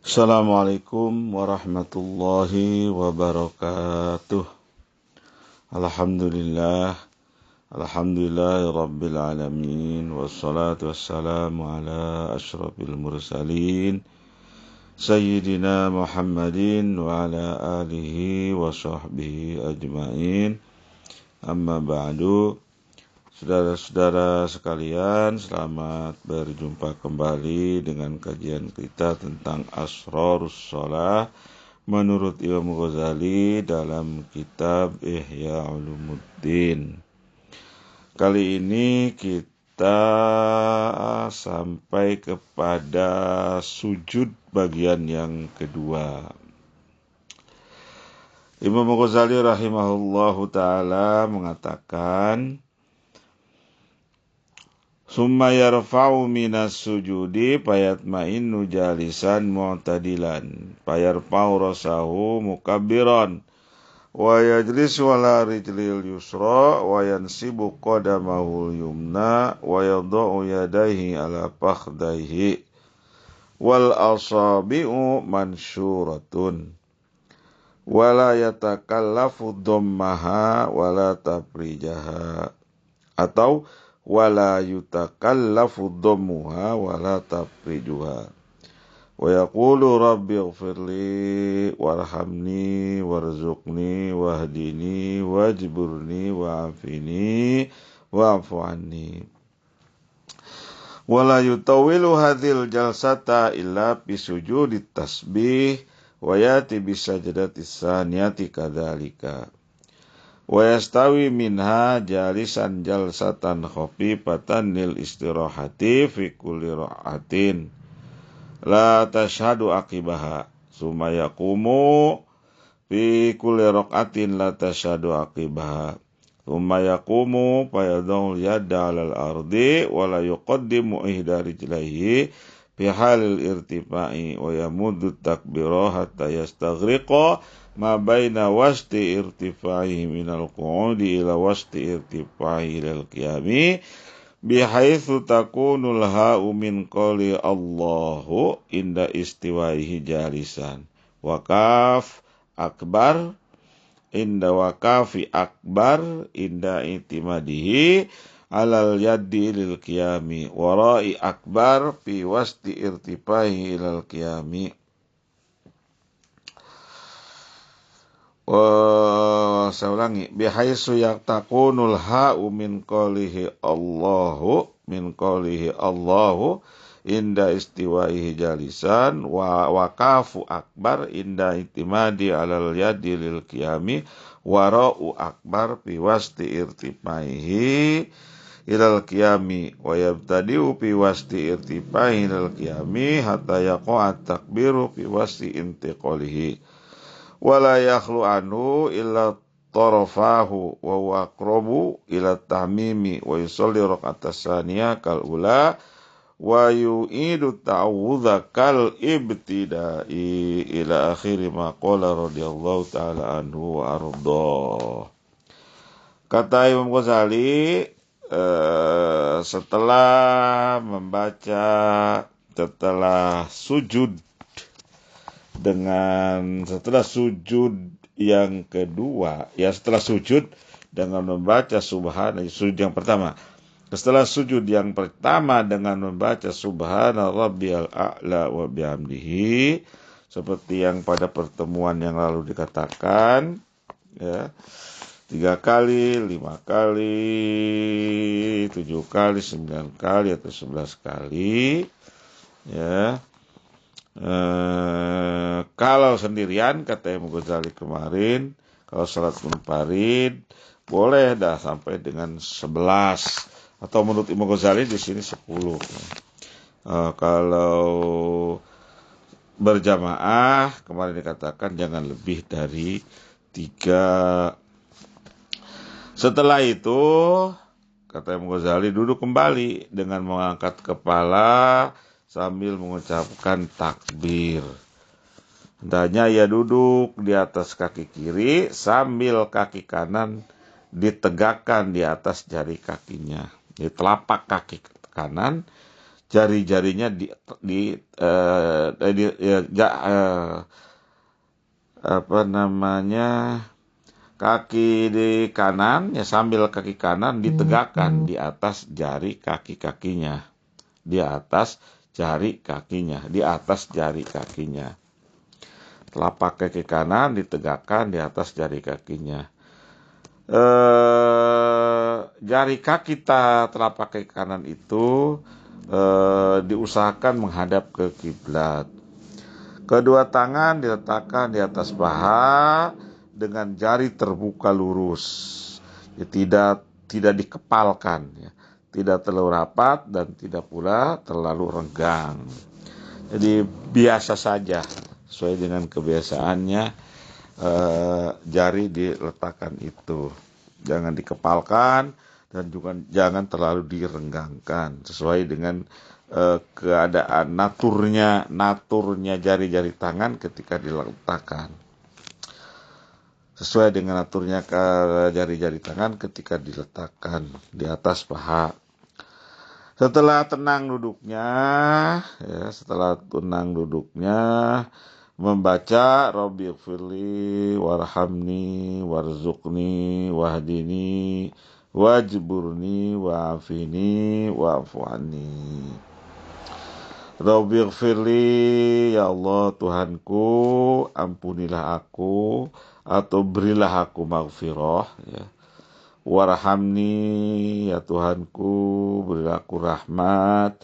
Assalamualaikum warahmatullahi wabarakatuh. Alhamdulillah, Rabbil alamin, wassalatu wassalamu ala asyrafil mursalin, Sayyidina Muhammadin wa ala alihi wa sahbihi ajma'in. Amma ba'du. Saudara-saudara sekalian, selamat berjumpa kembali dengan kajian kita tentang Asrarus Shalah menurut Imam Ghazali dalam kitab Ihya Ulumuddin. Kali ini kita sampai kepada sujud bagian yang kedua. Imam Ghazali rahimahullahu ta'ala mengatakan, Summa yarfa'u minas sujudi payatma'innu jalisan mu'tadilan payarfa'u rasahu mukabbiran wa yajlisu ala rijlil yusra wa yansibu qadamahul yumna wa yadha'u yadayhi ala fakhdaihi wal asabi'u mansyuratun wa la yatakallafu dhammaha wa la taprijaha atau wala yutakallafu dhammuha wala taprijuha wa yaqulu rabbi ighfirli warhamni warzuqni wahdini wajburni wa'afini wa'fu anni wala yutawilu hadhil jalsata illa bisujudit tasbih wa yati bisajdatis saniyati kadzalika wa yastawi minha jalisan jalsatan khafifatan lil istirahati fi kulli ra'atin la tashhadu aqibaha summa yaqumu fi kulli raqatin la tashhadu aqibaha summa yaqumu fayadhul yada 'alal ardi wa la yuqaddimu ihda rijlaihi fi halil irtifa'i wa yamuddu takbira hatta yastaghriqa ma baina wasti irtifa'ihi minal qu'udi ila wasti irtifa'ihi ilal qiyami bihaitsu takunul ha'u min qawli Allahu inda istiwaihi jalisan waqaf akbar inda waqafi akbar inda itimadihi alal yaddi lil qiyami wara'i akbar fi wasti irtifa'ihi ilal qiyami. Saya ulangi, bihaisu yaktakunul ha'u min qawlihi Allahu inda istiwaihi jalisan wa waqafu akbar inda itimadi alal yadi lil qiyami wara'u akbar fi wasti irtifaihi ilal qiyami wa yabtadi'u fi wasti irtifaihi ilal qiyami hatta yaqa'a takbiru fi wasti intiqalihi wala yakhlu anhu illa tarafahu wa huwa aqrabu ila tahmimi wa yusalli rak'atas saniyah kal ula wa yu'idu ta'awudha kal ibtida'i ila akhiri ma qala radhiyallahu ta'ala anhu wa arda. Kata Imam Ghazali setelah sujud yang kedua, setelah sujud dengan membaca subhana, sujud yang pertama. Setelah sujud yang pertama dengan membaca subhana rabbiyal a'la wa bihamdihi, seperti yang pada pertemuan yang lalu dikatakan, 3 kali, 5 kali, 7 kali, 9 kali atau 11 kali, kalau sendirian kata Imam Ghazali kemarin, kalau salat munfarid boleh dah sampai dengan 11 atau menurut Imam Ghazali di sini 10. Kalau berjamaah kemarin dikatakan jangan lebih dari 3. Setelah itu kata Imam Ghazali duduk kembali dengan mengangkat kepala sambil mengucapkan takbir. Hendaknya ia duduk di atas kaki kiri sambil kaki kanan ditegakkan di atas jari kakinya. Di telapak kaki kanan jari-jarinya kaki di kanan ya, sambil kaki kanan ditegakkan di atas jari kaki-kakinya, di atas jari kakinya, di atas jari kakinya. Telapak kaki kanan ditegakkan di atas jari kakinya. Jari kaki telapak kaki kanan itu diusahakan menghadap ke kiblat. Kedua tangan diletakkan di atas paha dengan jari terbuka lurus, ya, tidak dikepalkan, ya, tidak terlalu rapat dan tidak pula terlalu renggang. Jadi biasa saja sesuai dengan kebiasaannya, jari diletakkan itu, jangan dikepalkan dan juga jangan terlalu direnggangkan, sesuai dengan keadaan naturnya jari-jari tangan ketika diletakkan. Sesuai dengan naturnya jari-jari tangan ketika diletakkan di atas paha. Setelah tenang duduknya, membaca Rabbighfirli warhamni warzuqni wahdini wajburni wa'afini wa'fu anni. Rabbighfirli, ya Allah Tuhanku, ampunilah aku atau berilah aku maghfirah, ya. Warhamni, ya Tuhanku, berilah aku rahmat.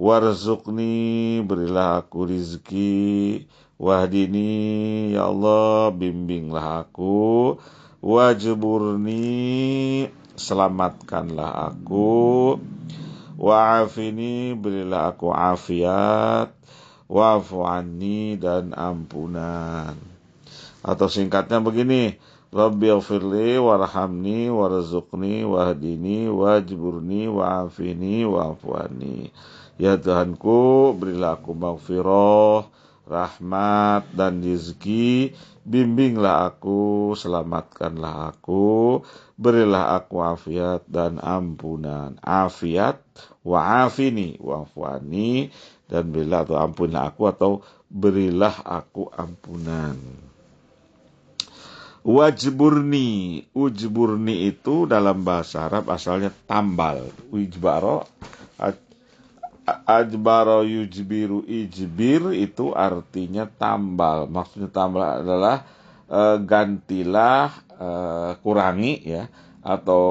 Warzuqni, berilah aku rizki. Wahdini, ya Allah, bimbinglah aku. Wajburni, selamatkanlah aku. Wa'afini, berilah aku afiat. Wa'fu anni, dan ampunan. Atau singkatnya begini: Rabbighfirli warhamni warzuqni wahdini wajburni wa'afini wa'fu anni. Ya Tuhanku, berilah aku maghfirah, rahmat dan rezeki, bimbinglah aku, selamatkanlah aku, berilah aku afiat dan ampunan. Afiat, wa'afini wa'fu anni, dan berilah atau ampunilah aku atau berilah aku ampunan. Ujburni itu dalam bahasa Arab asalnya tambal. Ajbaro yujbiru, ijbir itu artinya tambal. Maksudnya tambal adalah gantilah, kurangi, ya, atau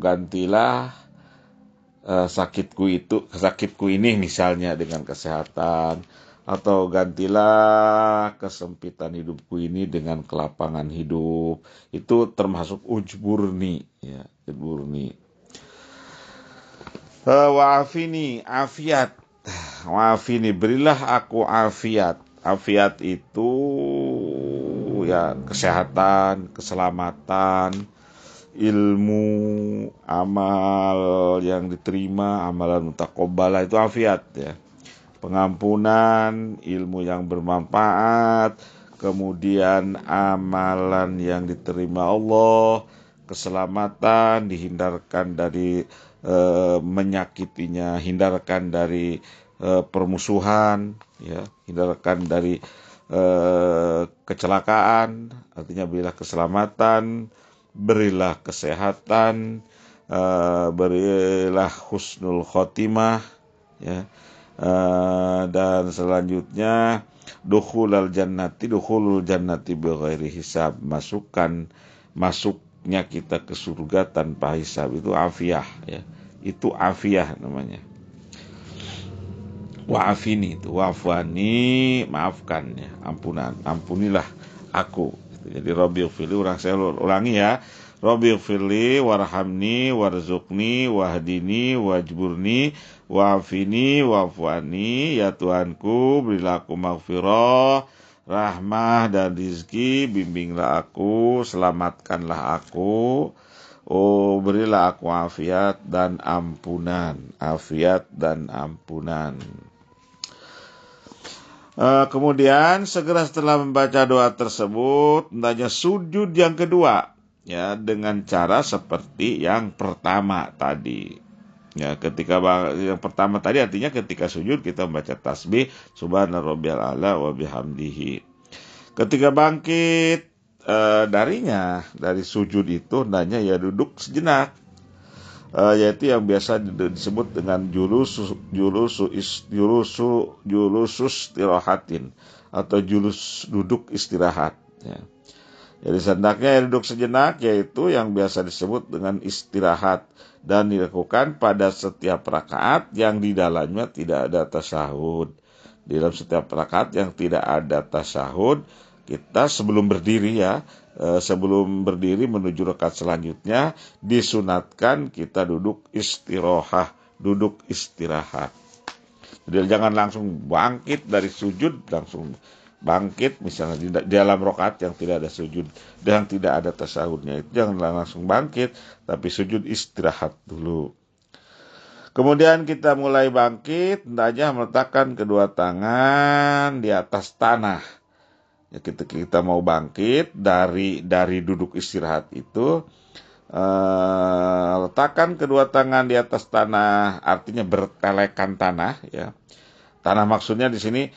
gantilah sakitku ini misalnya dengan kesehatan, atau gantilah kesempitan hidupku ini dengan kelapangan hidup. Itu termasuk ujburni, ya, ujburni. Wa'afini, afiat. Wa'afini, berilah aku afiat. Afiat itu ya kesehatan, keselamatan, ilmu, amal yang diterima, amalan mutaqabbalah, itu afiat, ya. Pengampunan, ilmu yang bermanfaat, kemudian amalan yang diterima Allah, keselamatan, dihindarkan dari menyakitinya, hindarkan dari permusuhan, ya, hindarkan dari kecelakaan, artinya berilah keselamatan, berilah kesehatan, berilah husnul khotimah, ya. Dan selanjutnya dukhulul jannati bighairi hisab, masuknya kita ke surga tanpa hisab, itu afiyah, ya. Itu afiyah namanya. Wa'afini itu wa'afani, maafkan, ya, ampunilah aku. Jadi Rabbighfirli, saya ulangi, ya. Rabbighfirli warhamni warzuqni wahdini wajburni wa'afini wa'fu anni. Ya Tuhanku, berilah aku maghfirah, rahmah dan rizki, bimbinglah aku, selamatkanlah aku. Berilah aku afiat dan ampunan. Afiat dan ampunan. Kemudian segera setelah membaca doa tersebut, hendaknya sujud yang kedua, ya, dengan cara seperti yang pertama tadi. Ya, yang pertama tadi artinya ketika sujud kita membaca tasbih subhana rabbiyal a'la wa bihamdihi. Ketika bangkit dari sujud itu hendaknya ya duduk sejenak, yaitu yang biasa disebut dengan julusus istirahatin atau julus duduk istirahat. Ya. Jadi hendaknya ya duduk sejenak, yaitu yang biasa disebut dengan istirahat, dan dilakukan pada setiap rakaat yang di dalamnya tidak ada tasyahud. Di dalam setiap rakaat yang tidak ada tasyahud, kita sebelum berdiri sebelum berdiri menuju rakaat selanjutnya disunatkan kita duduk istirahat. Jadi jangan langsung bangkit dari sujud, langsung bangkit misalnya di dalam rakaat yang tidak ada sujud dan tidak ada tasyahudnya, itu jangan langsung bangkit, tapi sujud istirahat dulu. Kemudian kita mulai bangkit, hendaknya meletakkan kedua tangan di atas tanah. Ya, kita mau bangkit dari duduk istirahat itu, letakkan kedua tangan di atas tanah, artinya bertelekan tanah. Ya, tanah maksudnya di sini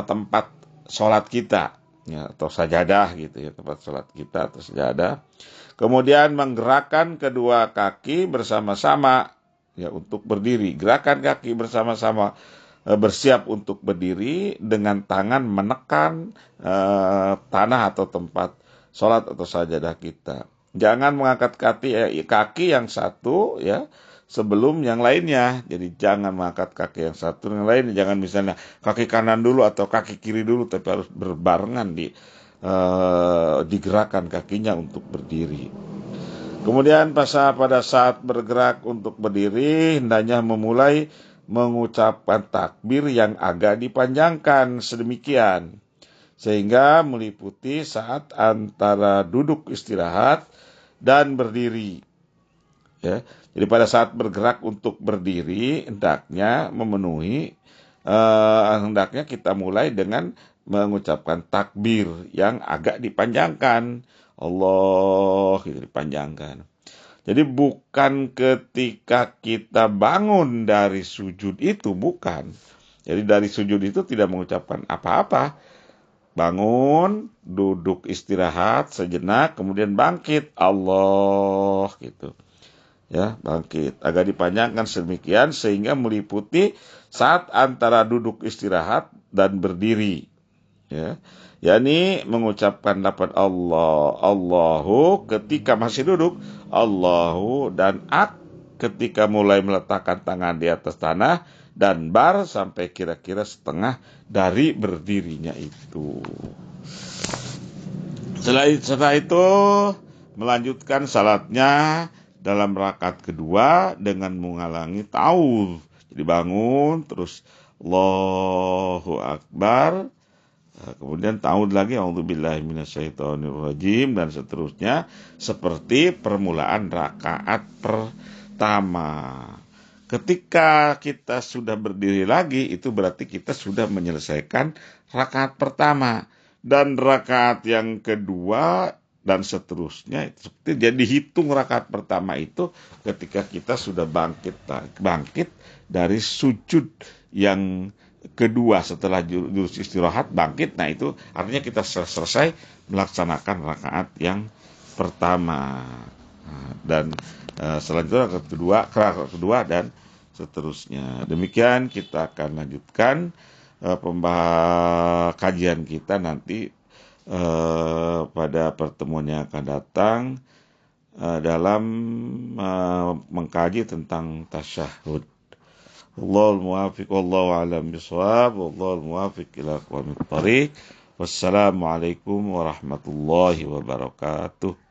tempat sholat kita, ya, atau sajadah gitu ya, tempat sholat kita atau sajadah. Kemudian menggerakkan kedua kaki bersama-sama ya untuk berdiri. Gerakan kaki bersama-sama, bersiap untuk berdiri dengan tangan menekan tanah atau tempat sholat atau sajadah kita. Jangan mengangkat kaki yang satu ya sebelum yang lainnya. Jadi jangan mengangkat kaki yang satu yang lain. Jangan misalnya kaki kanan dulu atau kaki kiri dulu, tapi harus berbarengan digerakkan kakinya untuk berdiri. Kemudian pada saat bergerak untuk berdiri, hendaknya memulai mengucapkan takbir yang agak dipanjangkan sedemikian, sehingga meliputi saat antara duduk istirahat dan berdiri. Ya, jadi pada saat bergerak untuk berdiri hendaknya hendaknya kita mulai dengan mengucapkan takbir yang agak dipanjangkan. Allah gitu dipanjangkan. Jadi bukan ketika kita bangun dari sujud itu, bukan. Jadi dari sujud itu tidak mengucapkan apa-apa. Bangun, duduk istirahat sejenak, kemudian bangkit. Allah gitu. Ya, bangkit. Agak dipanjangkan sedemikian sehingga meliputi saat antara duduk istirahat dan berdiri. Ya. yakni mengucapkan lafaz Allahu ketika masih duduk, Allahu dan ketika mulai meletakkan tangan di atas tanah, dan bar sampai kira-kira setengah dari berdirinya itu. Setelah itu melanjutkan salatnya dalam rakaat kedua dengan mengulangi ta'awudz. Jadi bangun terus Allahu Akbar, kemudian ta'awudz lagi, a'udzubillahi minasyaitonirrajim, dan seterusnya seperti permulaan rakaat pertama. Ketika kita sudah berdiri lagi, itu berarti kita sudah menyelesaikan rakaat pertama, dan rakaat yang kedua dan seterusnya. Jadi hitung rakaat pertama itu ketika kita sudah bangkit dari sujud yang kedua setelah jurus istirahat, bangkit. Nah itu artinya kita selesai melaksanakan rakaat yang pertama. Dan selanjutnya rakaat kedua dan seterusnya. Demikian kita akan lanjutkan kajian kita nanti pada pertemuan yang akan datang dalam mengkaji tentang tasyahud. Wallahul muwaffiq, wallahu a'lam bishawab, wallahul muwaffiq ila aqwamit thariq. Wassalamualaikum warahmatullahi wabarakatuh.